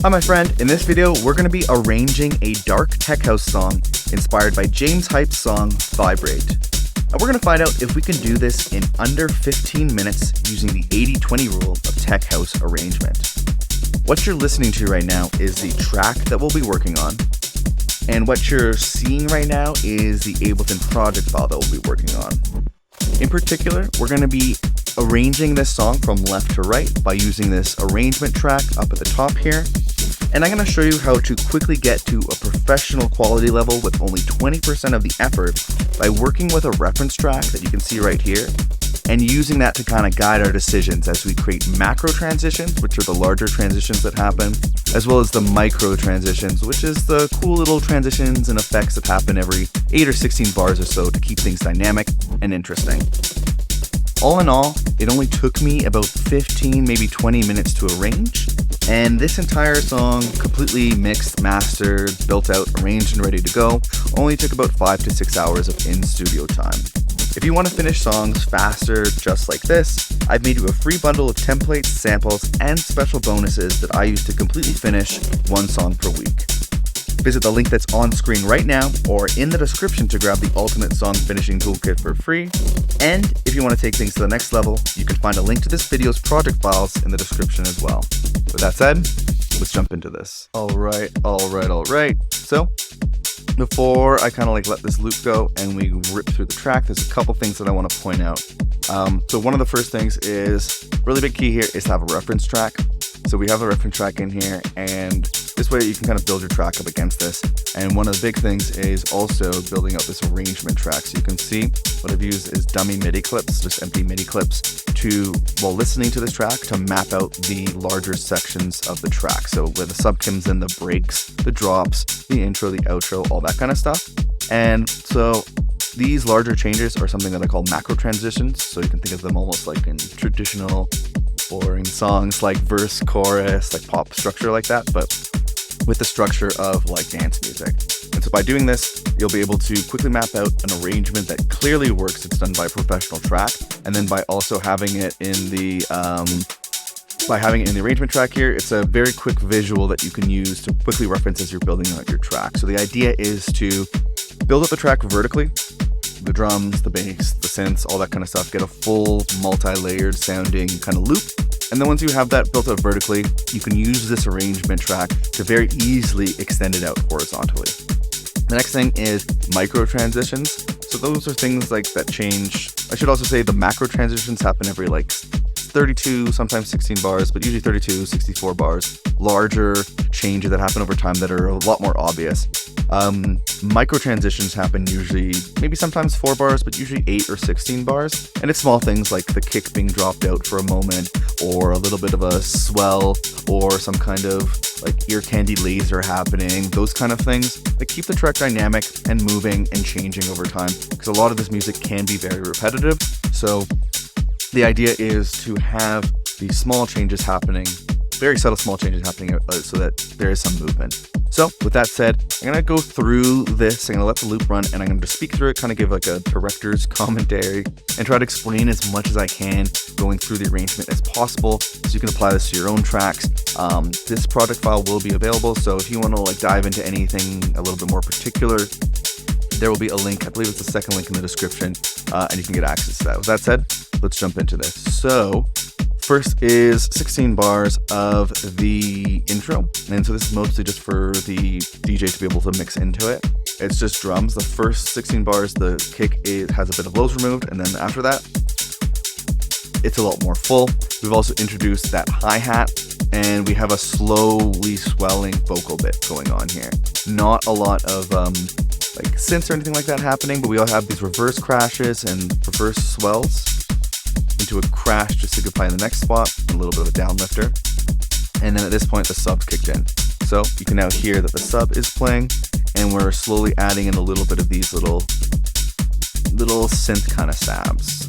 Hi my friend, in this video we're going to be arranging a dark tech house song inspired by James Hype's song Vibrate. And we're going to find out if we can do this in under 15 minutes using the 80-20 rule of tech house arrangement. What you're listening to right now is the track that we'll be working on, and what you're seeing right now is the Ableton project file that we'll be working on. In particular, we're going to be arranging this song from left to right by using this arrangement track up at the top here. And I'm going to show you how to quickly get to a professional quality level with only 20% of the effort by working with a reference track that you can see right here and using that to kind of guide our decisions as we create macro transitions, which are the larger transitions that happen, as well as the micro transitions, which is the cool little transitions and effects that happen every 8 or 16 bars or so to keep things dynamic and interesting. All in all, it only took me about 15, maybe 20 minutes to arrange, and this entire song, completely mixed, mastered, built out, arranged, and ready to go, only took about 5 to 6 hours of in-studio time. If you want to finish songs faster, just like this, I've made you a free bundle of templates, samples, and special bonuses that I use to completely finish one song per week. Visit the link that's on screen right now or in the description to grab the ultimate song finishing toolkit for free. And if you want to take things to the next level, you can find a link to this video's project files in the description as well. With that said, let's jump into this. All right. So before I kind of let this loop go and we rip through the track, there's a couple things that I want to point out. So one of the first things is, really big key here is to have a reference track. So we have a reference track in here, and this way you can kind of build your track up against this. And one of the big things is also building out this arrangement track. So you can see what I've used is dummy MIDI clips, just empty MIDI clips while listening to this track to map out the larger sections of the track. So where the subkims and the breaks, the drops, the intro, the outro, all that kind of stuff. And so these larger changes are something that I call macro transitions. So you can think of them almost like in traditional boring songs like verse, chorus, like pop structure like that, but with the structure of like dance music. And so by doing this, you'll be able to quickly map out an arrangement that clearly works. It's done by a professional track. And then by also having it in the arrangement track here, it's a very quick visual that you can use to quickly reference as you're building out your track. So the idea is to build up the track vertically, the drums, the bass, the synths, all that kind of stuff, get a full multi-layered sounding kind of loop. And then once you have that built up vertically, you can use this arrangement track to very easily extend it out horizontally. The next thing is micro transitions. So those are things like that change. I should also say the macro transitions happen every 32, sometimes 16 bars, but usually 32, 64 bars. Larger changes that happen over time that are a lot more obvious. Micro transitions happen usually, maybe sometimes 4 bars, but usually 8 or 16 bars. And it's small things like the kick being dropped out for a moment, or a little bit of a swell, or some kind of ear candy laser happening, those kind of things that keep the track dynamic and moving and changing over time, because a lot of this music can be very repetitive. So the idea is to have these small changes happening, very subtle small changes happening so that there is some movement. So with that said, I'm going to go through this, I'm going to let the loop run, and I'm going to speak through it, kind of give a director's commentary, and try to explain as much as I can, going through the arrangement as possible, so you can apply this to your own tracks. This project file will be available, so if you want to dive into anything a little bit more particular, there will be a link, I believe it's the second link in the description, and you can get access to that. With that said, let's jump into this. So first is 16 bars of the intro, and so this is mostly just for the DJ to be able to mix into it. It's just drums. The first 16 bars, the kick has a bit of lows removed, and then after that, it's a lot more full. We've also introduced that hi-hat, and we have a slowly swelling vocal bit going on here. Not a lot of synths or anything like that happening, but we all have these reverse crashes and reverse swells into a crash just to apply in the next spot, and a little bit of a downlifter. And then at this point, the sub's kicked in. So you can now hear that the sub is playing, and we're slowly adding in a little bit of these little synth kind of stabs.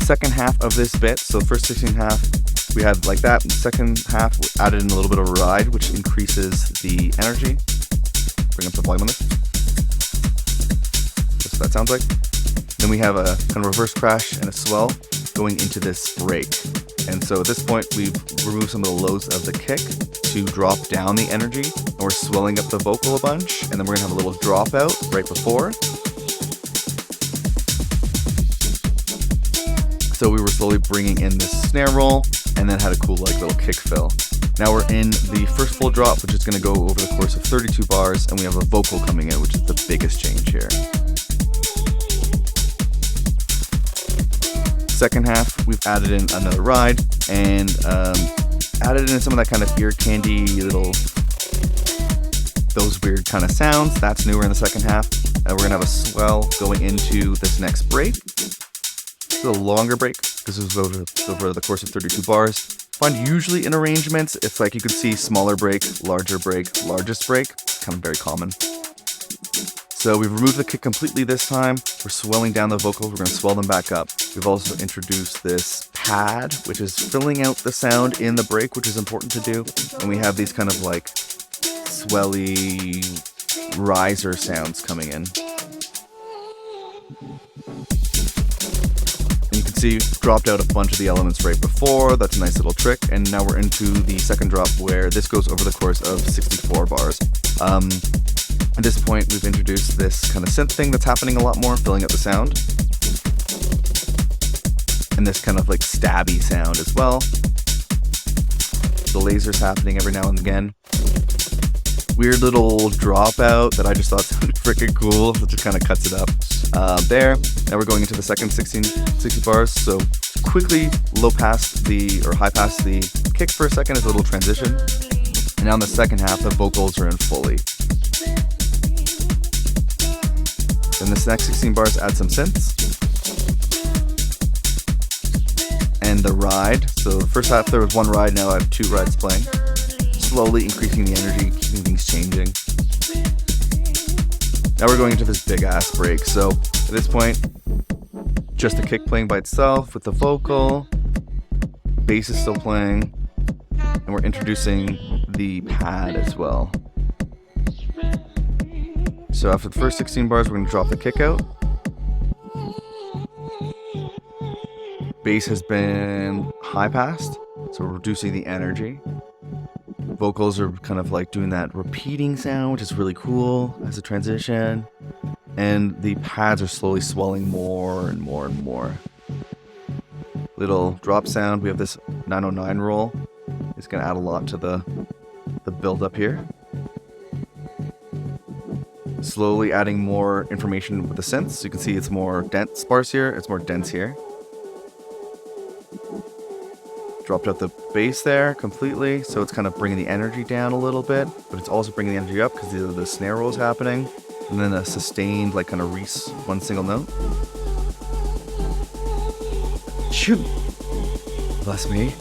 Second half of this bit, so first 16 half, we had like that. And second half, we added in a little bit of a ride, which increases the energy. Bring up the volume on this. That's what that sounds like. Then we have a kind of reverse crash and a swell going into this break. And so at this point, we've removed some of the lows of the kick. to drop down the energy, and we're swelling up the vocal a bunch, and then we're gonna have a little dropout right before. So we were slowly bringing in this snare roll, and then had a cool like little kick fill. Now we're in the first full drop, which is going to go over the course of 32 bars, and we have a vocal coming in, which is the biggest change here. Second half, we've added in another ride, and added in some of that kind of ear candy little, those weird kind of sounds. That's newer in the second half. And we're going to have a swell going into this next break. It's a longer break, because this is over the course of 32 bars. Find usually in arrangements, it's like you could see smaller break, largest break, kind of very common. So we've removed the kick completely this time. We're swelling down the vocals, we're going to swell them back up. We've also introduced this pad, which is filling out the sound in the break, which is important to do. And we have these kind of like swelly riser sounds coming in. See, dropped out a bunch of the elements right before. That's a nice little trick. And now we're into the second drop, where this goes over the course of 64 bars. At this point, we've introduced this kind of synth thing that's happening a lot more, filling up the sound. And this kind of like stabby sound as well. The lasers happening every now and again. Weird little dropout that I just thought sounded freaking cool. It just kind of cuts it up there. Now we're going into the second 60 bars. So quickly high past the kick for a second as a little transition. And now in the second half, the vocals are in fully. Then this next 16 bars add some synths. And the ride. So the first half there was one ride, now I have two rides playing. Slowly increasing the energy, keeping things changing. Now we're going into this big ass break. So at this point, just the kick playing by itself with the vocal, bass is still playing, and we're introducing the pad as well. So after the first 16 bars, we're going to drop the kick out. Bass has been high passed, so we're reducing the energy. Vocals are kind of like doing that repeating sound, which is really cool as a transition. And the pads are slowly swelling more and more and more. Little drop sound. We have this 909 roll. It's going to add a lot to the build up here. Slowly adding more information with the synths. So you can see it's more dense, sparse here. It's more dense here. Dropped out the bass there completely, so it's kind of bringing the energy down a little bit, but it's also bringing the energy up because the snare roll is happening, and then a sustained, like kind of one single note. Shoot! Bless me.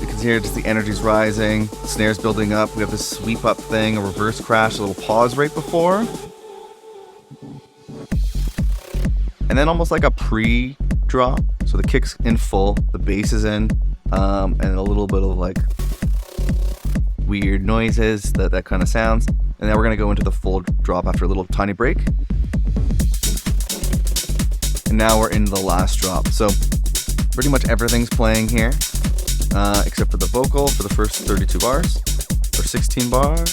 You can hear just the energy's rising, the snare's building up. We have this sweep up thing, a reverse crash, a little pause right before, and then almost like a pre-drop. So the kick's in full, the bass is in, and a little bit of like weird noises, that kind of sounds. And then we're gonna go into the full drop after a little tiny break. And now we're in the last drop. So pretty much everything's playing here, except for the vocal for the first 32 bars, or 16 bars.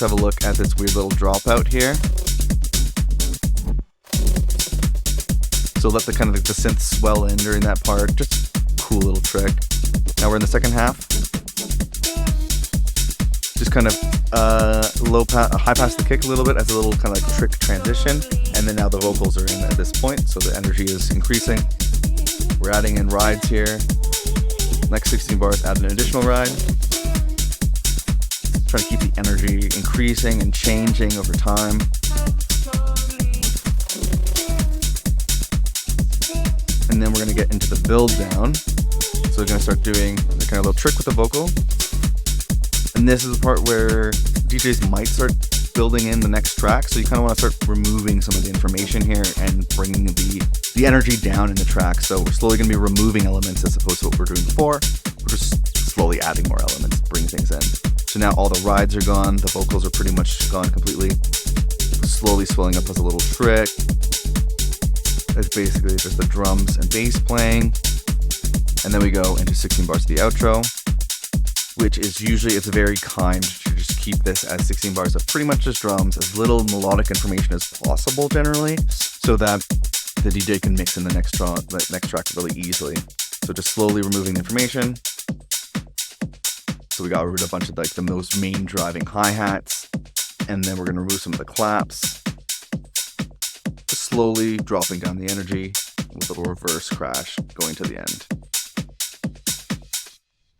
Let's have a look at this weird little dropout here. So let the kind of the synth swell in during that part. Just cool little trick. Now we're in the second half. Just kind of high pass the kick a little bit as a little kind of like trick transition. And then now the vocals are in at this point, so the energy is increasing. We're adding in rides here. Next 16 bars, add an additional ride. Trying to keep the energy increasing and changing over time. And then we're going to get into the build down. So we're going to start doing the kind of little trick with the vocal. And this is the part where DJs might start building in the next track. So you kind of want to start removing some of the information here and bringing the energy down in the track. So we're slowly going to be removing elements as opposed to what we're doing before. We're just slowly adding more elements, bring things in. So now all the rides are gone, the vocals are pretty much gone completely. Slowly swelling up as a little trick. It's basically just the drums and bass playing. And then we go into 16 bars of the outro, which is usually, it's very kind to just keep this as 16 bars of pretty much just drums, as little melodic information as possible generally, so that the DJ can mix in the next track really easily. So just slowly removing the information. So we got rid of a bunch of like the most main driving hi-hats, and then we're going to remove some of the claps. Just slowly dropping down the energy with a little reverse crash going to the end.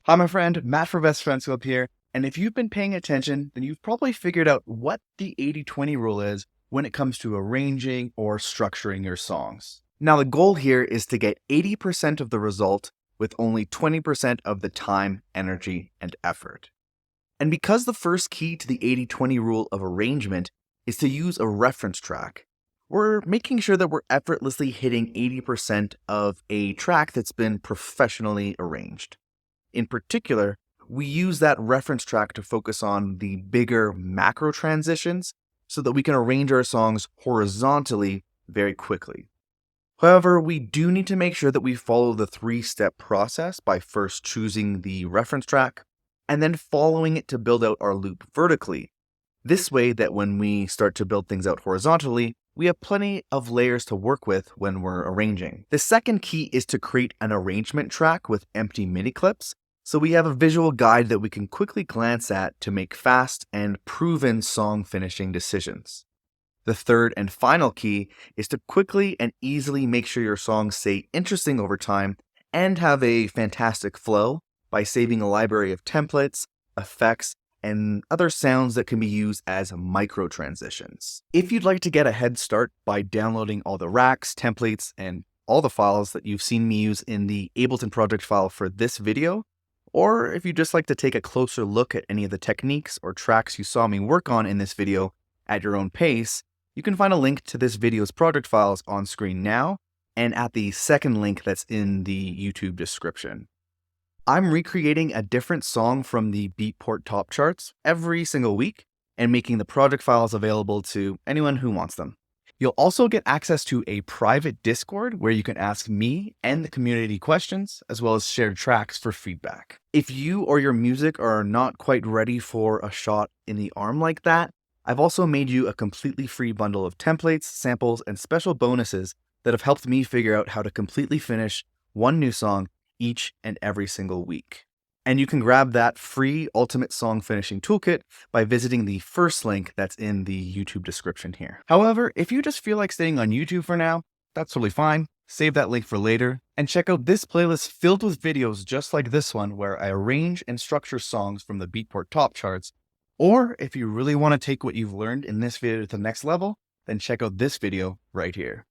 Hi, my friend, Matt for Best Friends Club here, and if you've been paying attention, then you've probably figured out what the 80-20 rule is when it comes to arranging or structuring your songs. Now, the goal here is to get 80% of the result with only 20% of the time, energy, and effort. And because the first key to the 80-20 rule of arrangement is to use a reference track, we're making sure that we're effortlessly hitting 80% of a track that's been professionally arranged. In particular, we use that reference track to focus on the bigger macro transitions so that we can arrange our songs horizontally very quickly. However, we do need to make sure that we follow the 3-step process by first choosing the reference track and then following it to build out our loop vertically. This way that when we start to build things out horizontally, we have plenty of layers to work with when we're arranging. The second key is to create an arrangement track with empty MIDI clips, so we have a visual guide that we can quickly glance at to make fast and proven song finishing decisions. The third and final key is to quickly and easily make sure your songs stay interesting over time and have a fantastic flow by saving a library of templates, effects, and other sounds that can be used as micro transitions. If you'd like to get a head start by downloading all the racks, templates, and all the files that you've seen me use in the Ableton project file for this video, or if you'd just like to take a closer look at any of the techniques or tracks you saw me work on in this video at your own pace, you can find a link to this video's project files on screen now and at the second link that's in the YouTube description. I'm recreating a different song from the Beatport top charts every single week and making the project files available to anyone who wants them. You'll also get access to a private Discord where you can ask me and the community questions, as well as share tracks for feedback. If you or your music are not quite ready for a shot in the arm like that, I've also made you a completely free bundle of templates, samples, and special bonuses that have helped me figure out how to completely finish one new song each and every single week. And you can grab that free Ultimate Song Finishing Toolkit by visiting the first link that's in the YouTube description here. However, if you just feel like staying on YouTube for now, that's totally fine. Save that link for later and check out this playlist filled with videos just like this one where I arrange and structure songs from the Beatport top charts. Or if you really want to take what you've learned in this video to the next level, then check out this video right here.